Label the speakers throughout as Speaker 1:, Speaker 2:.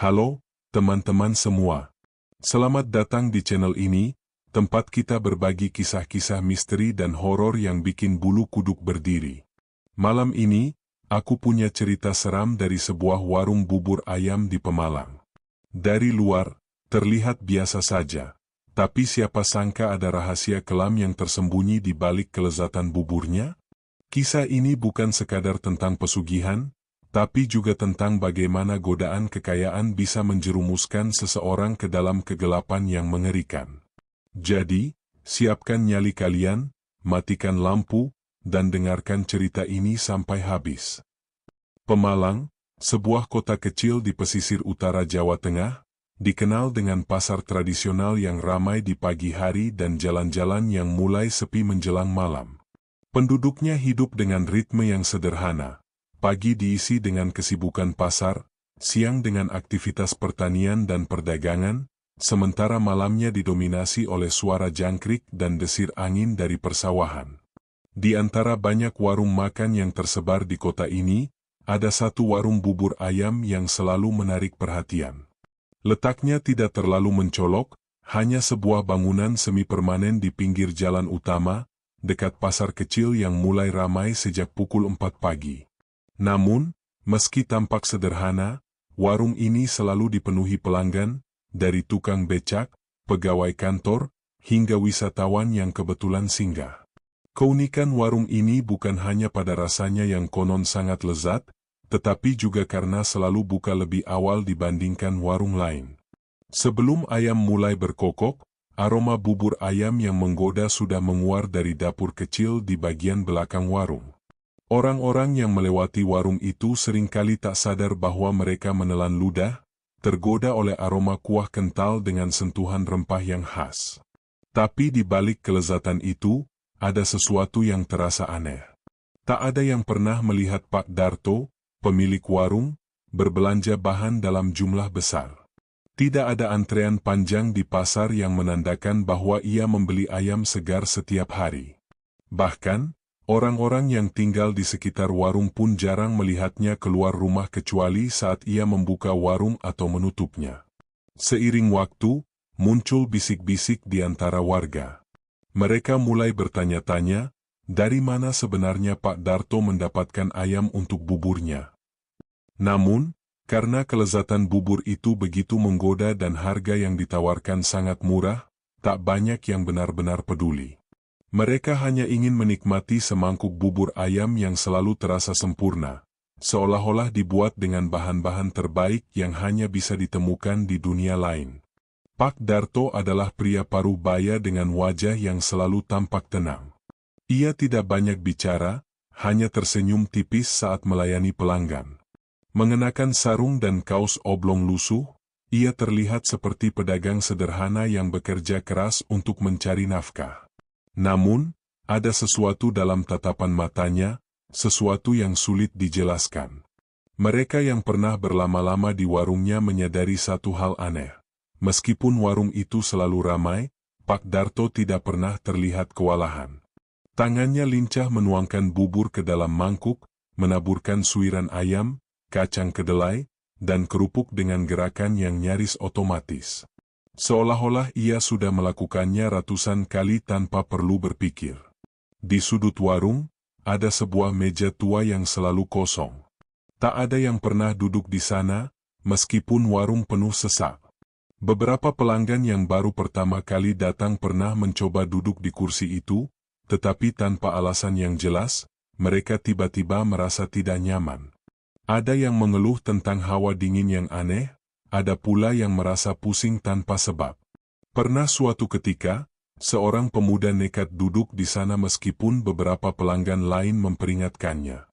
Speaker 1: Halo, teman-teman semua. Selamat datang di channel ini, tempat kita berbagi kisah-kisah misteri dan horor yang bikin bulu kuduk berdiri. Malam ini, aku punya cerita seram dari sebuah warung bubur ayam di Pemalang. Dari luar, terlihat biasa saja. Tapi siapa sangka ada rahasia kelam yang tersembunyi di balik kelezatan buburnya? Kisah ini bukan sekadar tentang pesugihan, tapi juga tentang bagaimana godaan kekayaan bisa menjerumuskan seseorang ke dalam kegelapan yang mengerikan. Jadi, siapkan nyali kalian, matikan lampu, dan dengarkan cerita ini sampai habis. Pemalang, sebuah kota kecil di pesisir utara Jawa Tengah, dikenal dengan pasar tradisional yang ramai di pagi hari dan jalan-jalan yang mulai sepi menjelang malam. Penduduknya hidup dengan ritme yang sederhana. Pagi diisi dengan kesibukan pasar, siang dengan aktivitas pertanian dan perdagangan, sementara malamnya didominasi oleh suara jangkrik dan desir angin dari persawahan. Di antara banyak warung makan yang tersebar di kota ini, ada satu warung bubur ayam yang selalu menarik perhatian. Letaknya tidak terlalu mencolok, hanya sebuah bangunan semi-permanen di pinggir jalan utama, dekat pasar kecil yang mulai ramai sejak pukul 4 pagi. Namun, meski tampak sederhana, warung ini selalu dipenuhi pelanggan, dari tukang becak, pegawai kantor, hingga wisatawan yang kebetulan singgah. Keunikan warung ini bukan hanya pada rasanya yang konon sangat lezat, tetapi juga karena selalu buka lebih awal dibandingkan warung lain. Sebelum ayam mulai berkokok, aroma bubur ayam yang menggoda sudah menguar dari dapur kecil di bagian belakang warung. Orang-orang yang melewati warung itu seringkali tak sadar bahwa mereka menelan ludah, tergoda oleh aroma kuah kental dengan sentuhan rempah yang khas. Tapi di balik kelezatan itu, ada sesuatu yang terasa aneh. Tak ada yang pernah melihat Pak Darto, pemilik warung, berbelanja bahan dalam jumlah besar. Tidak ada antrean panjang di pasar yang menandakan bahwa ia membeli ayam segar setiap hari. Bahkan, orang-orang yang tinggal di sekitar warung pun jarang melihatnya keluar rumah kecuali saat ia membuka warung atau menutupnya. Seiring waktu, muncul bisik-bisik di antara warga. Mereka mulai bertanya-tanya, dari mana sebenarnya Pak Darto mendapatkan ayam untuk buburnya. Namun, karena kelezatan bubur itu begitu menggoda dan harga yang ditawarkan sangat murah, tak banyak yang benar-benar peduli. Mereka hanya ingin menikmati semangkuk bubur ayam yang selalu terasa sempurna, seolah-olah dibuat dengan bahan-bahan terbaik yang hanya bisa ditemukan di dunia lain. Pak Darto adalah pria paruh baya dengan wajah yang selalu tampak tenang. Ia tidak banyak bicara, hanya tersenyum tipis saat melayani pelanggan. Mengenakan sarung dan kaos oblong lusuh, ia terlihat seperti pedagang sederhana yang bekerja keras untuk mencari nafkah. Namun, ada sesuatu dalam tatapan matanya, sesuatu yang sulit dijelaskan. Mereka yang pernah berlama-lama di warungnya menyadari satu hal aneh. Meskipun warung itu selalu ramai, Pak Darto tidak pernah terlihat kewalahan. Tangannya lincah menuangkan bubur ke dalam mangkuk, menaburkan suiran ayam, kacang kedelai, dan kerupuk dengan gerakan yang nyaris otomatis. Seolah-olah ia sudah melakukannya ratusan kali tanpa perlu berpikir. Di sudut warung, ada sebuah meja tua yang selalu kosong. Tak ada yang pernah duduk di sana, meskipun warung penuh sesak. Beberapa pelanggan yang baru pertama kali datang pernah mencoba duduk di kursi itu, tetapi tanpa alasan yang jelas, mereka tiba-tiba merasa tidak nyaman. Ada yang mengeluh tentang hawa dingin yang aneh, ada pula yang merasa pusing tanpa sebab. Pernah suatu ketika, seorang pemuda nekat duduk di sana meskipun beberapa pelanggan lain memperingatkannya.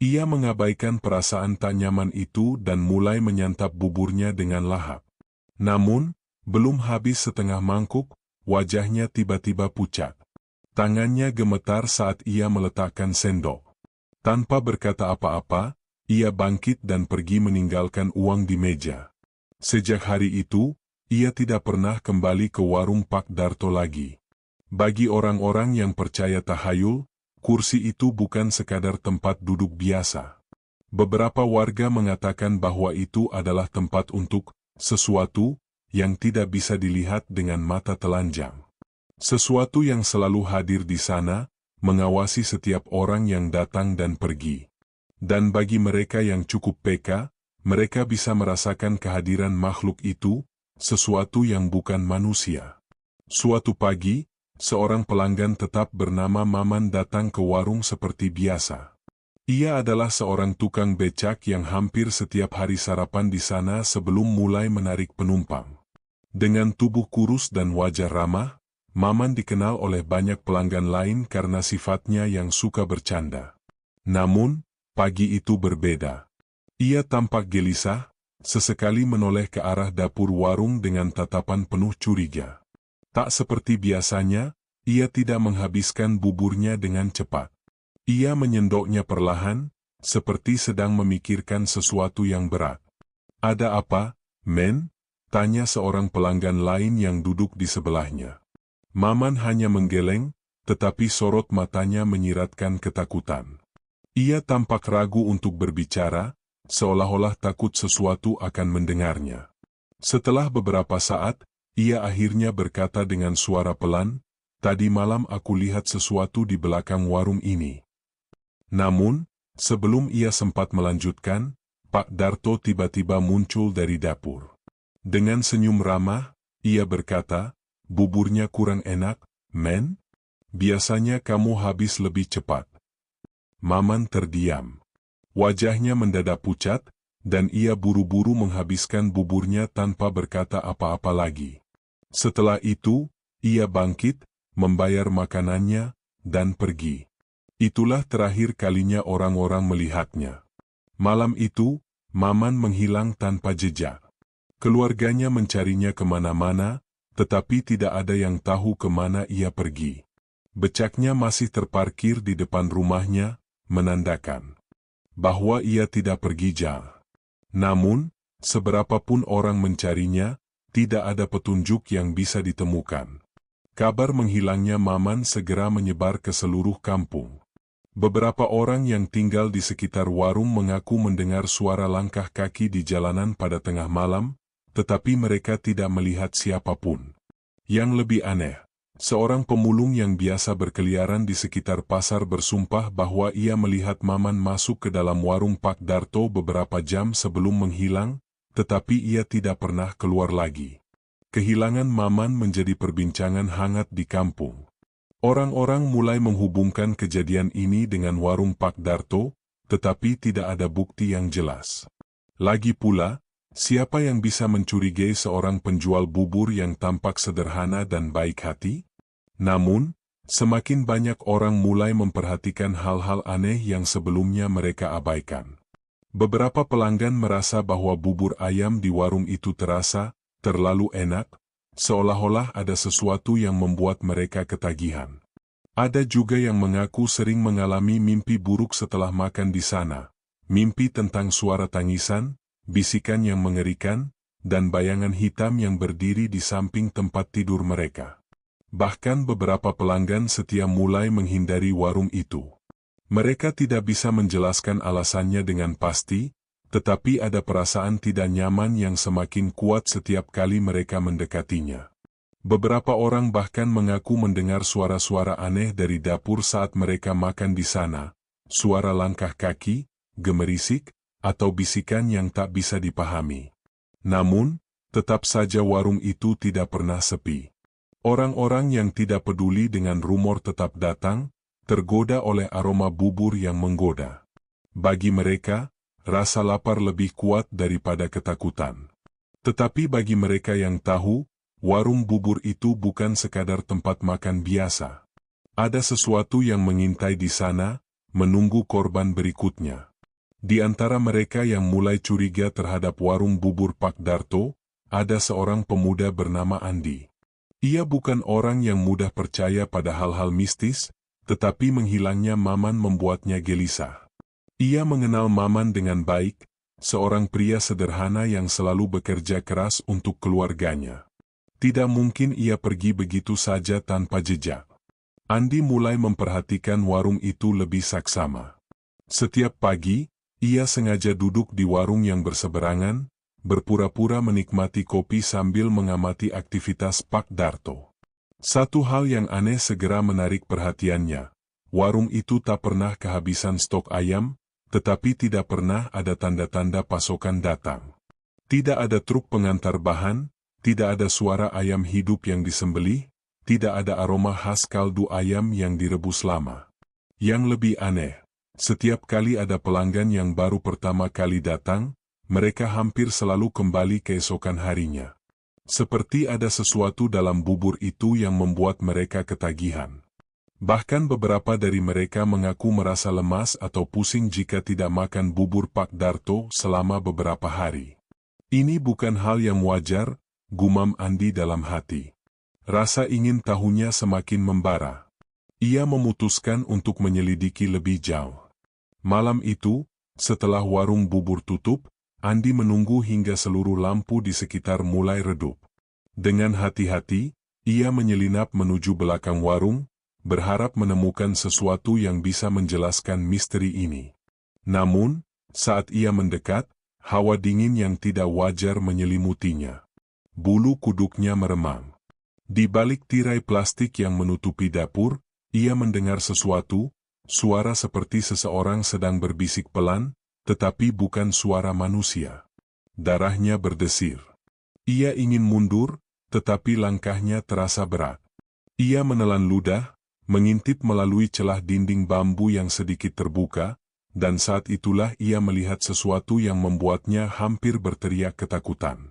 Speaker 1: Ia mengabaikan perasaan tak nyaman itu dan mulai menyantap buburnya dengan lahap. Namun, belum habis setengah mangkuk, wajahnya tiba-tiba pucat. Tangannya gemetar saat ia meletakkan sendok. Tanpa berkata apa-apa, ia bangkit dan pergi meninggalkan uang di meja. Sejak hari itu, ia tidak pernah kembali ke warung Pak Darto lagi. Bagi orang-orang yang percaya tahayul, kursi itu bukan sekadar tempat duduk biasa. Beberapa warga mengatakan bahwa itu adalah tempat untuk sesuatu yang tidak bisa dilihat dengan mata telanjang. Sesuatu yang selalu hadir di sana, mengawasi setiap orang yang datang dan pergi. Dan bagi mereka yang cukup peka, mereka bisa merasakan kehadiran makhluk itu, sesuatu yang bukan manusia. Suatu pagi, seorang pelanggan tetap bernama Maman datang ke warung seperti biasa. Ia adalah seorang tukang becak yang hampir setiap hari sarapan di sana sebelum mulai menarik penumpang. Dengan tubuh kurus dan wajah ramah, Maman dikenal oleh banyak pelanggan lain karena sifatnya yang suka bercanda. Namun, pagi itu berbeda. Ia tampak gelisah, sesekali menoleh ke arah dapur warung dengan tatapan penuh curiga. Tak seperti biasanya, ia tidak menghabiskan buburnya dengan cepat. Ia menyendoknya perlahan, seperti sedang memikirkan sesuatu yang berat. "Ada apa, men?" tanya seorang pelanggan lain yang duduk di sebelahnya. Maman hanya menggeleng, tetapi sorot matanya menyiratkan ketakutan. Ia tampak ragu untuk berbicara, seolah-olah takut sesuatu akan mendengarnya. Setelah beberapa saat, ia akhirnya berkata dengan suara pelan, "Tadi malam aku lihat sesuatu di belakang warung ini." Namun, sebelum ia sempat melanjutkan, Pak Darto tiba-tiba muncul dari dapur. Dengan senyum ramah, ia berkata, "Buburnya kurang enak, men? Biasanya kamu habis lebih cepat." Maman terdiam. Wajahnya mendadak pucat, dan ia buru-buru menghabiskan buburnya tanpa berkata apa-apa lagi. Setelah itu, ia bangkit, membayar makanannya, dan pergi. Itulah terakhir kalinya orang-orang melihatnya. Malam itu, Maman menghilang tanpa jejak. Keluarganya mencarinya kemana-mana, tetapi tidak ada yang tahu kemana ia pergi. Becaknya masih terparkir di depan rumahnya, menandakan bahwa ia tidak pergi jauh. Namun, seberapapun orang mencarinya, tidak ada petunjuk yang bisa ditemukan. Kabar menghilangnya Maman segera menyebar ke seluruh kampung. Beberapa orang yang tinggal di sekitar warung mengaku mendengar suara langkah kaki di jalanan pada tengah malam, tetapi mereka tidak melihat siapapun. Yang lebih aneh, seorang pemulung yang biasa berkeliaran di sekitar pasar bersumpah bahwa ia melihat Maman masuk ke dalam warung Pak Darto beberapa jam sebelum menghilang, tetapi ia tidak pernah keluar lagi. Kehilangan Maman menjadi perbincangan hangat di kampung. Orang-orang mulai menghubungkan kejadian ini dengan warung Pak Darto, tetapi tidak ada bukti yang jelas. Lagi pula, siapa yang bisa mencurigai seorang penjual bubur yang tampak sederhana dan baik hati? Namun, semakin banyak orang mulai memperhatikan hal-hal aneh yang sebelumnya mereka abaikan. Beberapa pelanggan merasa bahwa bubur ayam di warung itu terasa terlalu enak, seolah-olah ada sesuatu yang membuat mereka ketagihan. Ada juga yang mengaku sering mengalami mimpi buruk setelah makan di sana. Mimpi tentang suara tangisan, bisikan yang mengerikan, dan bayangan hitam yang berdiri di samping tempat tidur mereka. Bahkan beberapa pelanggan setia mulai menghindari warung itu. Mereka tidak bisa menjelaskan alasannya dengan pasti, tetapi ada perasaan tidak nyaman yang semakin kuat setiap kali mereka mendekatinya. Beberapa orang bahkan mengaku mendengar suara-suara aneh dari dapur saat mereka makan di sana, suara langkah kaki, gemerisik, atau bisikan yang tak bisa dipahami. Namun, tetap saja warung itu tidak pernah sepi. Orang-orang yang tidak peduli dengan rumor tetap datang, tergoda oleh aroma bubur yang menggoda. Bagi mereka, rasa lapar lebih kuat daripada ketakutan. Tetapi bagi mereka yang tahu, warung bubur itu bukan sekadar tempat makan biasa. Ada sesuatu yang mengintai di sana, menunggu korban berikutnya. Di antara mereka yang mulai curiga terhadap warung bubur Pak Darto, ada seorang pemuda bernama Andi. Ia bukan orang yang mudah percaya pada hal-hal mistis, tetapi menghilangnya Maman membuatnya gelisah. Ia mengenal Maman dengan baik, seorang pria sederhana yang selalu bekerja keras untuk keluarganya. Tidak mungkin ia pergi begitu saja tanpa jejak. Andi mulai memperhatikan warung itu lebih saksama. Setiap pagi, Ia sengaja duduk di warung yang berseberangan, berpura-pura menikmati kopi sambil mengamati aktivitas Pak Darto. Satu hal yang aneh segera menarik perhatiannya. Warung itu tak pernah kehabisan stok ayam, tetapi tidak pernah ada tanda-tanda pasokan datang. Tidak ada truk pengantar bahan, tidak ada suara ayam hidup yang disembelih, tidak ada aroma khas kaldu ayam yang direbus lama. Yang lebih aneh, setiap kali ada pelanggan yang baru pertama kali datang, mereka hampir selalu kembali keesokan harinya. Seperti ada sesuatu dalam bubur itu yang membuat mereka ketagihan. Bahkan beberapa dari mereka mengaku merasa lemas atau pusing jika tidak makan bubur Pak Darto selama beberapa hari. Ini bukan hal yang wajar, gumam Andi dalam hati. Rasa ingin tahunya semakin membara. Ia memutuskan untuk menyelidiki lebih jauh. Malam itu, setelah warung bubur tutup, Andi menunggu hingga seluruh lampu di sekitar mulai redup. Dengan hati-hati, ia menyelinap menuju belakang warung, berharap menemukan sesuatu yang bisa menjelaskan misteri ini. Namun, saat ia mendekat, hawa dingin yang tidak wajar menyelimutinya. Bulu kuduknya meremang. Di balik tirai plastik yang menutupi dapur, ia mendengar sesuatu, suara seperti seseorang sedang berbisik pelan, tetapi bukan suara manusia. Darahnya berdesir. Ia ingin mundur, tetapi langkahnya terasa berat. Ia menelan ludah, mengintip melalui celah dinding bambu yang sedikit terbuka, dan saat itulah ia melihat sesuatu yang membuatnya hampir berteriak ketakutan.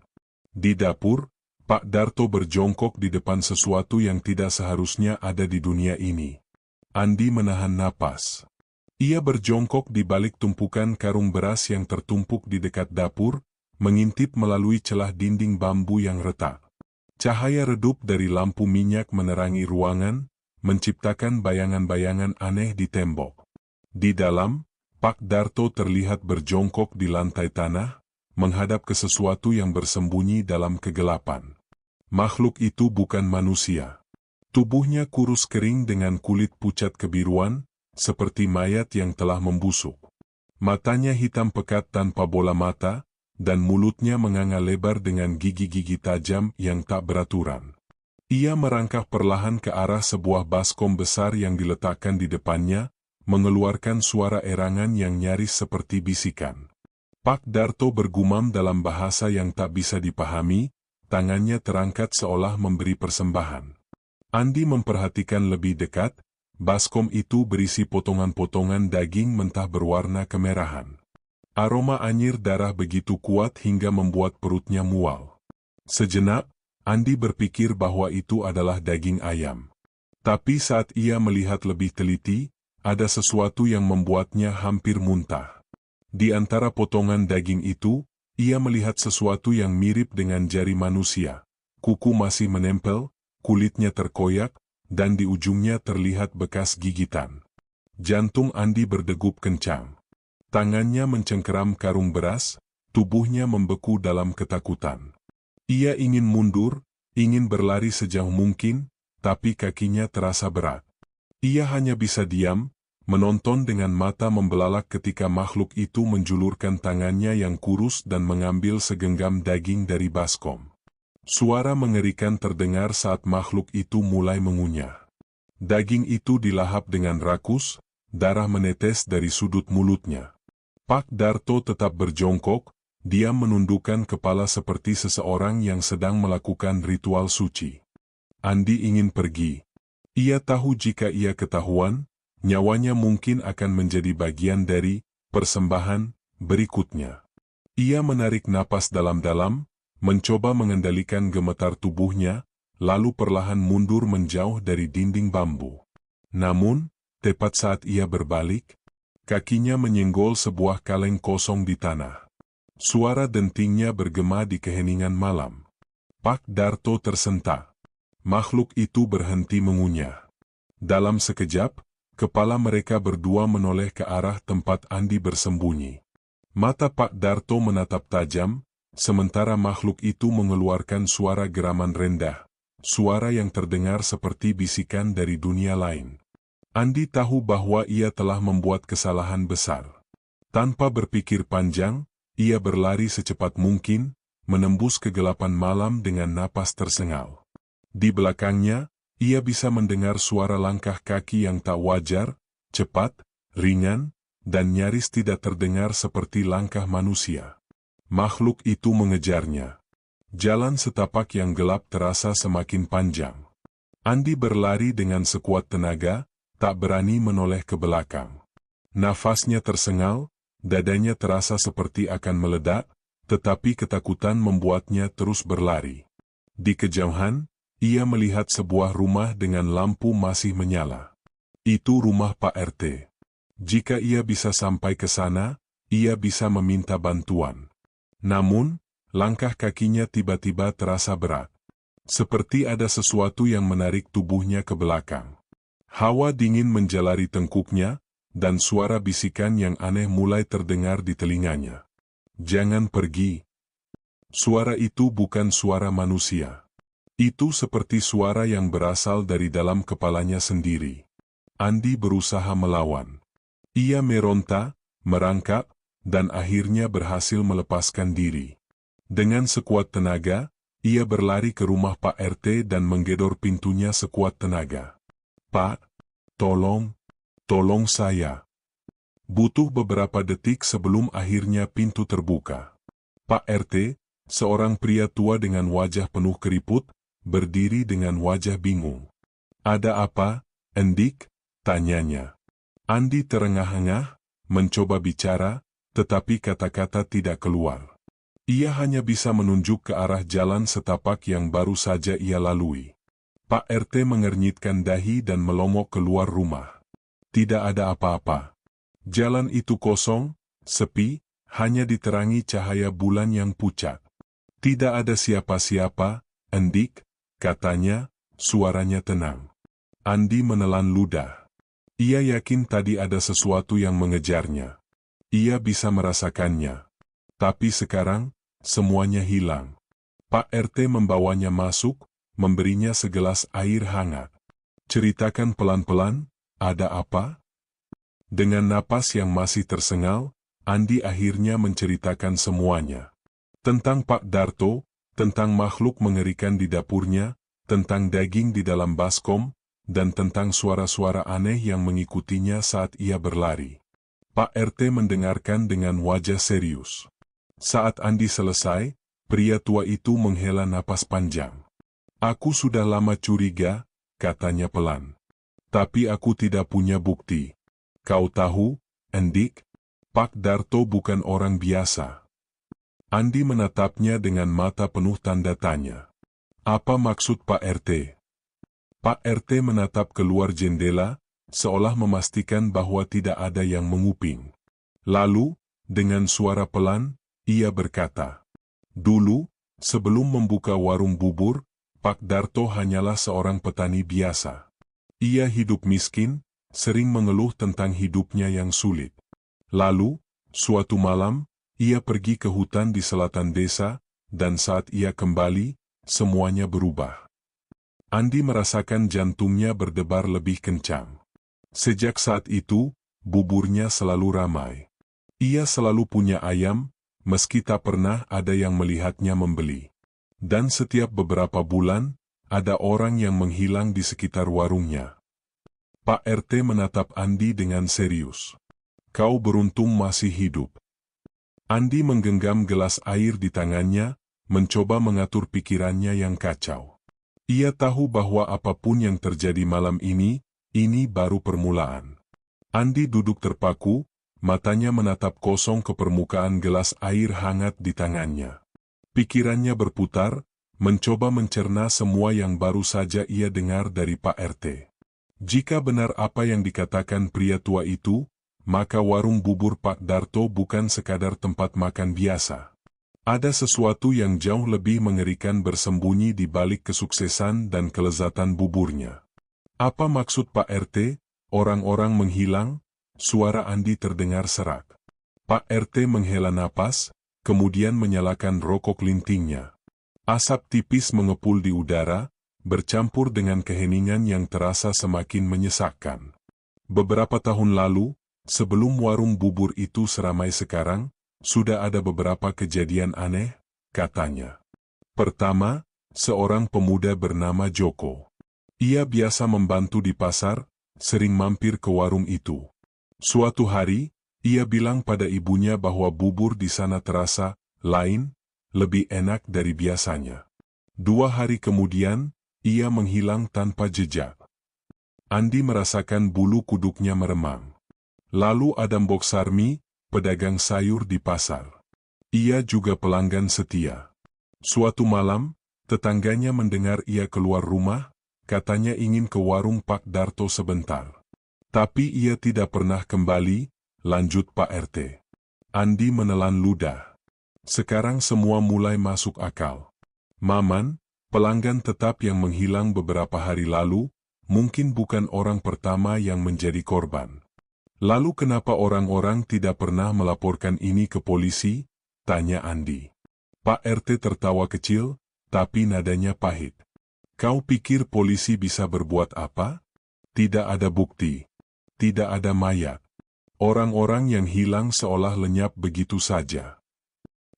Speaker 1: Di dapur, Pak Darto berjongkok di depan sesuatu yang tidak seharusnya ada di dunia ini. Andi menahan napas. Ia berjongkok di balik tumpukan karung beras yang tertumpuk di dekat dapur, mengintip melalui celah dinding bambu yang retak. Cahaya redup dari lampu minyak menerangi ruangan, menciptakan bayangan-bayangan aneh di tembok. Di dalam, Pak Darto terlihat berjongkok di lantai tanah, menghadap ke sesuatu yang bersembunyi dalam kegelapan. Makhluk itu bukan manusia. Tubuhnya kurus kering dengan kulit pucat kebiruan, seperti mayat yang telah membusuk. Matanya hitam pekat tanpa bola mata, dan mulutnya menganga lebar dengan gigi-gigi tajam yang tak beraturan. Ia merangkak perlahan ke arah sebuah baskom besar yang diletakkan di depannya, mengeluarkan suara erangan yang nyaris seperti bisikan. Pak Darto bergumam dalam bahasa yang tak bisa dipahami, tangannya terangkat seolah memberi persembahan. Andi memperhatikan lebih dekat, baskom itu berisi potongan-potongan daging mentah berwarna kemerahan. Aroma anyir darah begitu kuat hingga membuat perutnya mual. Sejenak, Andi berpikir bahwa itu adalah daging ayam. Tapi saat ia melihat lebih teliti, ada sesuatu yang membuatnya hampir muntah. Di antara potongan daging itu, ia melihat sesuatu yang mirip dengan jari manusia. Kuku masih menempel, kulitnya terkoyak, dan di ujungnya terlihat bekas gigitan. Jantung Andi berdegup kencang. Tangannya mencengkeram karung beras, tubuhnya membeku dalam ketakutan. Ia ingin mundur, ingin berlari sejauh mungkin, tapi kakinya terasa berat. Ia hanya bisa diam, menonton dengan mata membelalak ketika makhluk itu menjulurkan tangannya yang kurus dan mengambil segenggam daging dari baskom. Suara mengerikan terdengar saat makhluk itu mulai mengunyah. Daging itu dilahap dengan rakus, darah menetes dari sudut mulutnya. Pak Darto tetap berjongkok, dia menundukkan kepala seperti seseorang yang sedang melakukan ritual suci. Andi ingin pergi. Ia tahu jika ia ketahuan, nyawanya mungkin akan menjadi bagian dari persembahan berikutnya. Ia menarik napas dalam-dalam, mencoba mengendalikan gemetar tubuhnya, lalu perlahan mundur menjauh dari dinding bambu. Namun, tepat saat ia berbalik, kakinya menyenggol sebuah kaleng kosong di tanah. Suara dentingnya bergema di keheningan malam. Pak Darto tersentak. Makhluk itu berhenti mengunyah. Dalam sekejap, kepala mereka berdua menoleh ke arah tempat Andi bersembunyi. Mata Pak Darto menatap tajam, sementara makhluk itu mengeluarkan suara geraman rendah, suara yang terdengar seperti bisikan dari dunia lain. Andi tahu bahwa ia telah membuat kesalahan besar. Tanpa berpikir panjang, ia berlari secepat mungkin, menembus kegelapan malam dengan napas tersengal. Di belakangnya, ia bisa mendengar suara langkah kaki yang tak wajar, cepat, ringan, dan nyaris tidak terdengar seperti langkah manusia. Makhluk itu mengejarnya. Jalan setapak yang gelap terasa semakin panjang. Andi berlari dengan sekuat tenaga, tak berani menoleh ke belakang. Nafasnya tersengal, dadanya terasa seperti akan meledak, tetapi ketakutan membuatnya terus berlari. Di kejauhan, ia melihat sebuah rumah dengan lampu masih menyala. Itu rumah Pak RT. Jika ia bisa sampai ke sana, ia bisa meminta bantuan. Namun, langkah kakinya tiba-tiba terasa berat. Seperti ada sesuatu yang menarik tubuhnya ke belakang. Hawa dingin menjalari tengkuknya, dan suara bisikan yang aneh mulai terdengar di telinganya. Jangan pergi. Suara itu bukan suara manusia. Itu seperti suara yang berasal dari dalam kepalanya sendiri. Andi berusaha melawan. Ia meronta, merangkak, dan akhirnya berhasil melepaskan diri. Dengan sekuat tenaga, ia berlari ke rumah Pak RT dan menggedor pintunya sekuat tenaga. Pak, tolong saya. Butuh beberapa detik sebelum akhirnya pintu terbuka. Pak RT, seorang pria tua dengan wajah penuh keriput, berdiri dengan wajah bingung. Ada apa, Endik? Tanyanya. Andi terengah-engah, mencoba bicara, tetapi kata-kata tidak keluar. Ia hanya bisa menunjuk ke arah jalan setapak yang baru saja ia lalui. Pak RT mengernyitkan dahi dan melongok keluar rumah. Tidak ada apa-apa. Jalan itu kosong, sepi, hanya diterangi cahaya bulan yang pucat. Tidak ada siapa-siapa, Endik, katanya, suaranya tenang. Andi menelan ludah. Ia yakin tadi ada sesuatu yang mengejarnya. Ia bisa merasakannya. Tapi sekarang, semuanya hilang. Pak RT membawanya masuk, memberinya segelas air hangat. Ceritakan pelan-pelan, ada apa? Dengan napas yang masih tersengal, Andi akhirnya menceritakan semuanya. Tentang Pak Darto, tentang makhluk mengerikan di dapurnya, tentang daging di dalam baskom, dan tentang suara-suara aneh yang mengikutinya saat ia berlari. Pak RT mendengarkan dengan wajah serius. Saat Andi selesai, pria tua itu menghela napas panjang. Aku sudah lama curiga, katanya pelan. Tapi aku tidak punya bukti. Kau tahu, Endik, Pak Darto bukan orang biasa. Andi menatapnya dengan mata penuh tanda tanya. Apa maksud Pak RT? Pak RT menatap keluar jendela, seolah memastikan bahwa tidak ada yang menguping. Lalu, dengan suara pelan, ia berkata, dulu, sebelum membuka warung bubur, Pak Darto hanyalah seorang petani biasa. Ia hidup miskin, sering mengeluh tentang hidupnya yang sulit. Lalu, suatu malam, ia pergi ke hutan di selatan desa, dan saat ia kembali, semuanya berubah. Andi merasakan jantungnya berdebar lebih kencang. Sejak saat itu, buburnya selalu ramai. Ia selalu punya ayam, meski tak pernah ada yang melihatnya membeli. Dan setiap beberapa bulan, ada orang yang menghilang di sekitar warungnya. Pak RT menatap Andi dengan serius. Kau beruntung masih hidup. Andi menggenggam gelas air di tangannya, mencoba mengatur pikirannya yang kacau. Ia tahu bahwa apapun yang terjadi malam ini baru permulaan. Andi duduk terpaku, matanya menatap kosong ke permukaan gelas air hangat di tangannya. Pikirannya berputar, mencoba mencerna semua yang baru saja ia dengar dari Pak RT. Jika benar apa yang dikatakan pria tua itu, maka warung bubur Pak Darto bukan sekadar tempat makan biasa. Ada sesuatu yang jauh lebih mengerikan bersembunyi di balik kesuksesan dan kelezatan buburnya. Apa maksud Pak RT? Orang-orang menghilang? Suara Andi terdengar serak. Pak RT menghela napas, kemudian menyalakan rokok lintingnya. Asap tipis mengepul di udara, bercampur dengan keheningan yang terasa semakin menyesakkan. Beberapa tahun lalu, Sebelum warung bubur itu seramai sekarang, sudah ada beberapa kejadian aneh, katanya. Pertama, seorang pemuda bernama Joko. Ia biasa membantu di pasar, sering mampir ke warung itu. Suatu hari, ia bilang pada ibunya bahwa bubur di sana terasa lain, lebih enak dari biasanya. 2 hari kemudian, ia menghilang tanpa jejak. Andi merasakan bulu kuduknya meremang. Lalu ada Mbok Sarmi, pedagang sayur di pasar. Ia juga pelanggan setia. Suatu malam, tetangganya mendengar ia keluar rumah, katanya ingin ke warung Pak Darto sebentar. Tapi ia tidak pernah kembali, lanjut Pak RT. Andi menelan ludah. Sekarang semua mulai masuk akal. Maman, pelanggan tetap yang menghilang beberapa hari lalu, mungkin bukan orang pertama yang menjadi korban. Lalu kenapa orang-orang tidak pernah melaporkan ini ke polisi? Tanya Andi. Pak RT tertawa kecil, tapi nadanya pahit. Kau pikir polisi bisa berbuat apa? Tidak ada bukti. Tidak ada mayat. Orang-orang yang hilang seolah lenyap begitu saja.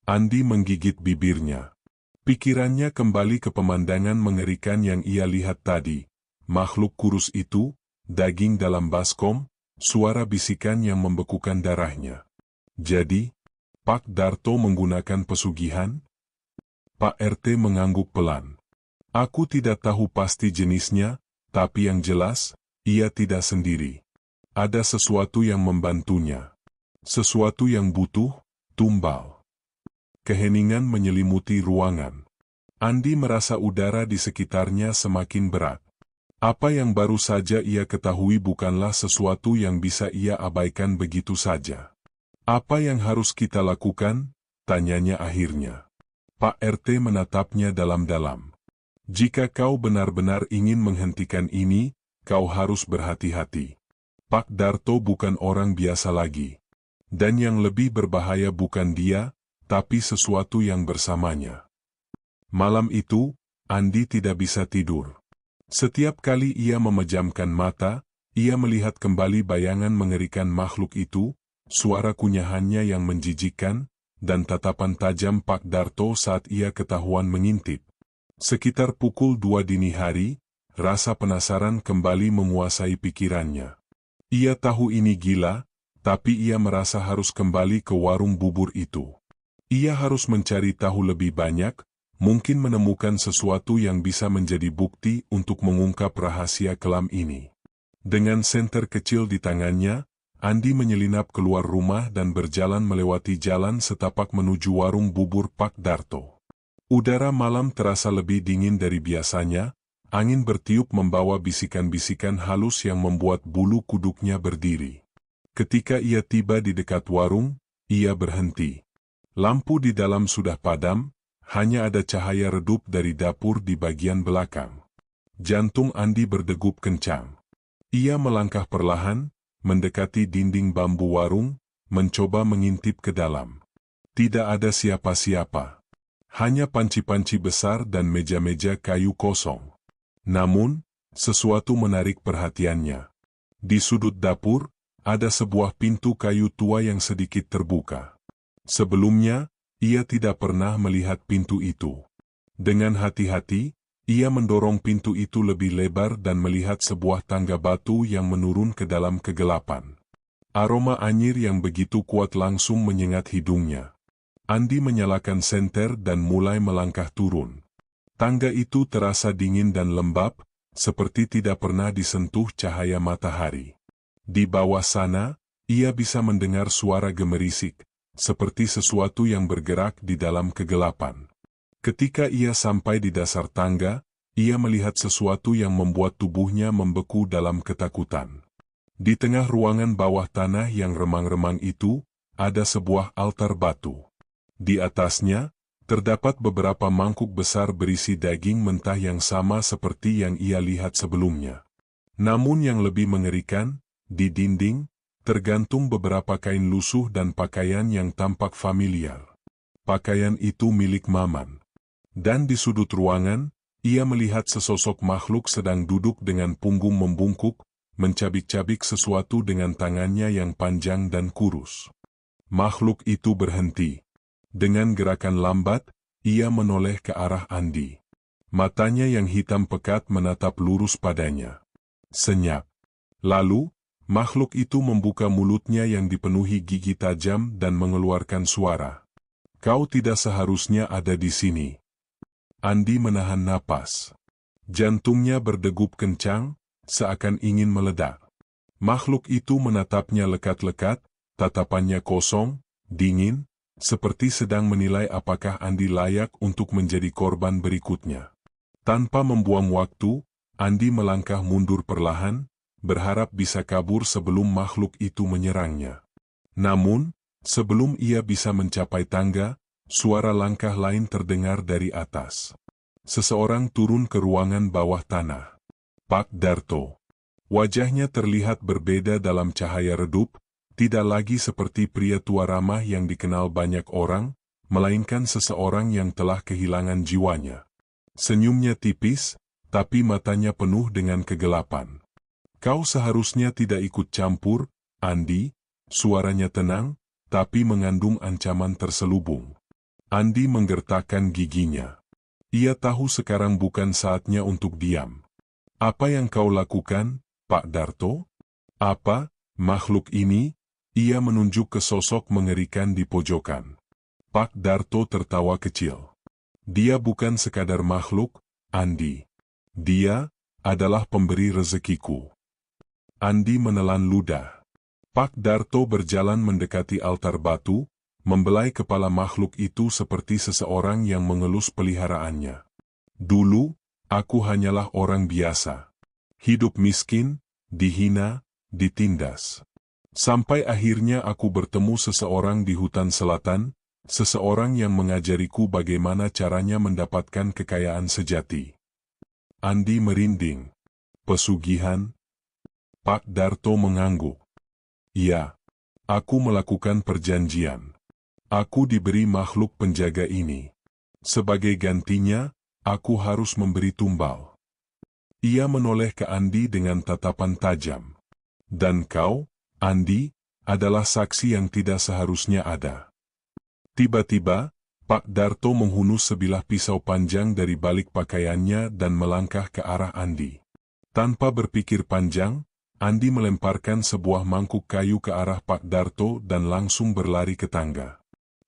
Speaker 1: Andi menggigit bibirnya. Pikirannya kembali ke pemandangan mengerikan yang ia lihat tadi. Makhluk kurus itu, daging dalam baskom, suara bisikan yang membekukan darahnya. Jadi, Pak Darto menggunakan pesugihan? Pak RT mengangguk pelan. Aku tidak tahu pasti jenisnya, tapi yang jelas, ia tidak sendiri. Ada sesuatu yang membantunya. Sesuatu yang butuh, tumbal. Keheningan menyelimuti ruangan. Andi merasa udara di sekitarnya semakin berat. Apa yang baru saja ia ketahui bukanlah sesuatu yang bisa ia abaikan begitu saja. Apa yang harus kita lakukan? Tanyanya akhirnya. Pak RT menatapnya dalam-dalam. Jika kau benar-benar ingin menghentikan ini, kau harus berhati-hati. Pak Darto bukan orang biasa lagi. Dan yang lebih berbahaya bukan dia, tapi sesuatu yang bersamanya. Malam itu, Andi tidak bisa tidur. Setiap kali ia memejamkan mata, ia melihat kembali bayangan mengerikan makhluk itu, suara kunyahannya yang menjijikkan, dan tatapan tajam Pak Darto saat ia ketahuan mengintip. Sekitar pukul 2 dini hari, rasa penasaran kembali menguasai pikirannya. Ia tahu ini gila, tapi ia merasa harus kembali ke warung bubur itu. Ia harus mencari tahu lebih banyak, mungkin menemukan sesuatu yang bisa menjadi bukti untuk mengungkap rahasia kelam ini. Dengan senter kecil di tangannya, Andi menyelinap keluar rumah dan berjalan melewati jalan setapak menuju warung bubur Pak Darto. Udara malam terasa lebih dingin dari biasanya, angin bertiup membawa bisikan-bisikan halus yang membuat bulu kuduknya berdiri. Ketika ia tiba di dekat warung, ia berhenti. Lampu di dalam sudah padam, hanya ada cahaya redup dari dapur di bagian belakang. Jantung Andi berdegup kencang. Ia melangkah perlahan, mendekati dinding bambu warung, mencoba mengintip ke dalam. Tidak ada siapa-siapa. Hanya panci-panci besar dan meja-meja kayu kosong. Namun, sesuatu menarik perhatiannya. Di sudut dapur, ada sebuah pintu kayu tua yang sedikit terbuka. Sebelumnya, ia tidak pernah melihat pintu itu. Dengan hati-hati, ia mendorong pintu itu lebih lebar dan melihat sebuah tangga batu yang menurun ke dalam kegelapan. Aroma anyir yang begitu kuat langsung menyengat hidungnya. Andi menyalakan senter dan mulai melangkah turun. Tangga itu terasa dingin dan lembab, seperti tidak pernah disentuh cahaya matahari. Di bawah sana, ia bisa mendengar suara gemerisik, seperti sesuatu yang bergerak di dalam kegelapan. Ketika ia sampai di dasar tangga, ia melihat sesuatu yang membuat tubuhnya membeku dalam ketakutan. Di tengah ruangan bawah tanah yang remang-remang itu, ada sebuah altar batu. Di atasnya, terdapat beberapa mangkuk besar berisi daging mentah yang sama seperti yang ia lihat sebelumnya. Namun yang lebih mengerikan, di dinding, tergantung beberapa kain lusuh dan pakaian yang tampak familiar. Pakaian itu milik Maman. Dan di sudut ruangan, ia melihat sesosok makhluk sedang duduk dengan punggung membungkuk, mencabik-cabik sesuatu dengan tangannya yang panjang dan kurus. Makhluk itu berhenti. Dengan gerakan lambat, ia menoleh ke arah Andi. Matanya yang hitam pekat menatap lurus padanya. Senyap. Lalu, makhluk itu membuka mulutnya yang dipenuhi gigi tajam dan mengeluarkan suara. Kau tidak seharusnya ada di sini. Andi menahan napas. Jantungnya berdegup kencang, seakan ingin meledak. Makhluk itu menatapnya lekat-lekat, tatapannya kosong, dingin, seperti sedang menilai apakah Andi layak untuk menjadi korban berikutnya. Tanpa membuang waktu, Andi melangkah mundur perlahan, berharap bisa kabur sebelum makhluk itu menyerangnya. Namun, sebelum ia bisa mencapai tangga, suara langkah lain terdengar dari atas. Seseorang turun ke ruangan bawah tanah. Pak Darto. Wajahnya terlihat berbeda dalam cahaya redup, tidak lagi seperti pria tua ramah yang dikenal banyak orang, melainkan seseorang yang telah kehilangan jiwanya. Senyumnya tipis, tapi matanya penuh dengan kegelapan. Kau seharusnya tidak ikut campur, Andi. Suaranya tenang, tapi mengandung ancaman terselubung. Andi menggertakkan giginya. Ia tahu sekarang bukan saatnya untuk diam. Apa yang kau lakukan, Pak Darto? Apa, makhluk ini? Ia menunjuk ke sosok mengerikan di pojokan. Pak Darto tertawa kecil. Dia bukan sekadar makhluk, Andi. Dia adalah pemberi rezekiku. Andi menelan ludah. Pak Darto berjalan mendekati altar batu, membelai kepala makhluk itu seperti seseorang yang mengelus peliharaannya. Dulu, aku hanyalah orang biasa. Hidup miskin, dihina, ditindas. Sampai akhirnya aku bertemu seseorang di hutan selatan, seseorang yang mengajariku bagaimana caranya mendapatkan kekayaan sejati. Andi merinding. Pesugihan? Pak Darto mengangguk. Ya, aku melakukan perjanjian. Aku diberi makhluk penjaga ini. Sebagai gantinya, aku harus memberi tumbal. Ia menoleh ke Andi dengan tatapan tajam. Dan kau, Andi, adalah saksi yang tidak seharusnya ada. Tiba-tiba, Pak Darto menghunus sebilah pisau panjang dari balik pakaiannya dan melangkah ke arah Andi. Tanpa berpikir panjang, Andi melemparkan sebuah mangkuk kayu ke arah Pak Darto dan langsung berlari ke tangga.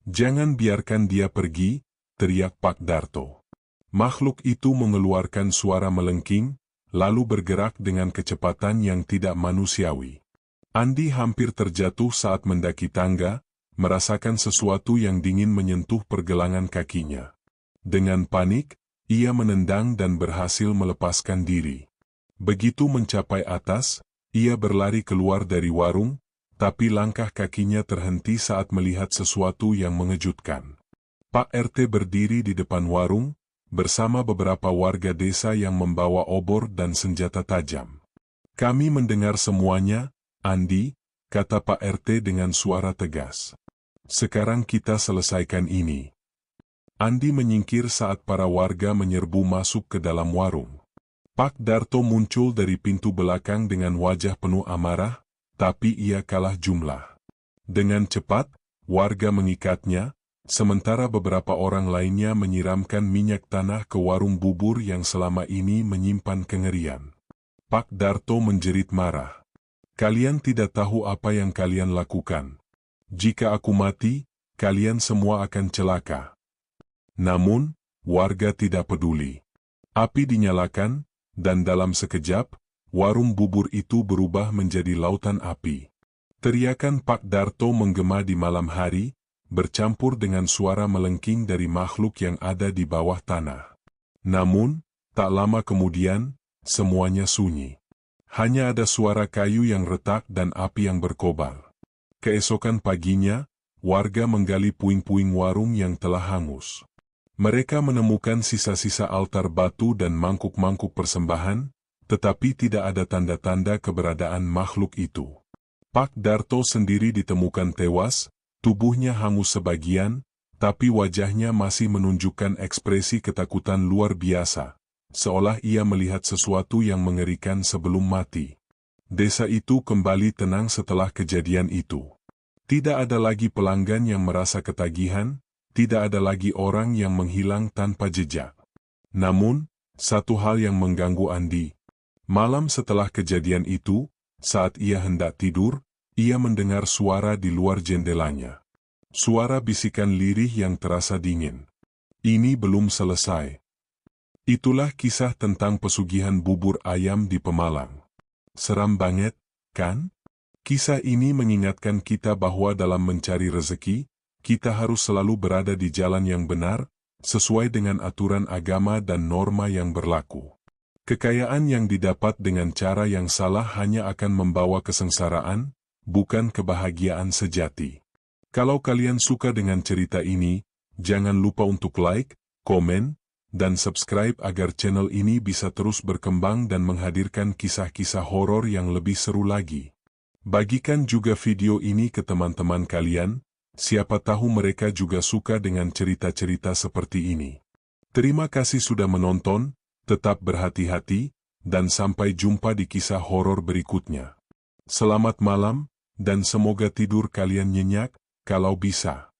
Speaker 1: Jangan biarkan dia pergi, teriak Pak Darto. Makhluk itu mengeluarkan suara melengking, lalu bergerak dengan kecepatan yang tidak manusiawi. Andi hampir terjatuh saat mendaki tangga, merasakan sesuatu yang dingin menyentuh pergelangan kakinya. Dengan panik, ia menendang dan berhasil melepaskan diri. Begitu mencapai atas, ia berlari keluar dari warung, tapi langkah kakinya terhenti saat melihat sesuatu yang mengejutkan. Pak RT berdiri di depan warung, bersama beberapa warga desa yang membawa obor dan senjata tajam. Kami mendengar semuanya, Andi, kata Pak RT dengan suara tegas. Sekarang kita selesaikan ini. Andi menyingkir saat para warga menyerbu masuk ke dalam warung. Pak Darto muncul dari pintu belakang dengan wajah penuh amarah, tapi ia kalah jumlah. Dengan cepat, warga mengikatnya, sementara beberapa orang lainnya menyiramkan minyak tanah ke warung bubur yang selama ini menyimpan kengerian. Pak Darto menjerit marah. Kalian tidak tahu apa yang kalian lakukan. Jika aku mati, kalian semua akan celaka. Namun, warga tidak peduli. Api dinyalakan, dan dalam sekejap, warung bubur itu berubah menjadi lautan api. Teriakan Pak Darto menggema di malam hari, bercampur dengan suara melengking dari makhluk yang ada di bawah tanah. Namun, tak lama kemudian, semuanya sunyi. Hanya ada suara kayu yang retak dan api yang berkobar. Keesokan paginya, warga menggali puing-puing warung yang telah hangus. Mereka menemukan sisa-sisa altar batu dan mangkuk-mangkuk persembahan, tetapi tidak ada tanda-tanda keberadaan makhluk itu. Pak Darto sendiri ditemukan tewas, tubuhnya hangus sebagian, tapi wajahnya masih menunjukkan ekspresi ketakutan luar biasa, seolah ia melihat sesuatu yang mengerikan sebelum mati. Desa itu kembali tenang setelah kejadian itu. Tidak ada lagi pelanggan yang merasa ketagihan, tidak ada lagi orang yang menghilang tanpa jejak. Namun, satu hal yang mengganggu Andi. Malam setelah kejadian itu, saat ia hendak tidur, ia mendengar suara di luar jendelanya. Suara bisikan lirih yang terasa dingin. Ini belum selesai. Itulah kisah tentang pesugihan bubur ayam di Pemalang. Seram banget, kan? Kisah ini mengingatkan kita bahwa dalam mencari rezeki, kita harus selalu berada di jalan yang benar, sesuai dengan aturan agama dan norma yang berlaku. Kekayaan yang didapat dengan cara yang salah hanya akan membawa kesengsaraan, bukan kebahagiaan sejati. Kalau kalian suka dengan cerita ini, jangan lupa untuk like, komen, dan subscribe agar channel ini bisa terus berkembang dan menghadirkan kisah-kisah horor yang lebih seru lagi. Bagikan juga video ini ke teman-teman kalian, siapa tahu mereka juga suka dengan cerita-cerita seperti ini. Terima kasih sudah menonton, tetap berhati-hati, dan sampai jumpa di kisah horor berikutnya. Selamat malam, dan semoga tidur kalian nyenyak, kalau bisa.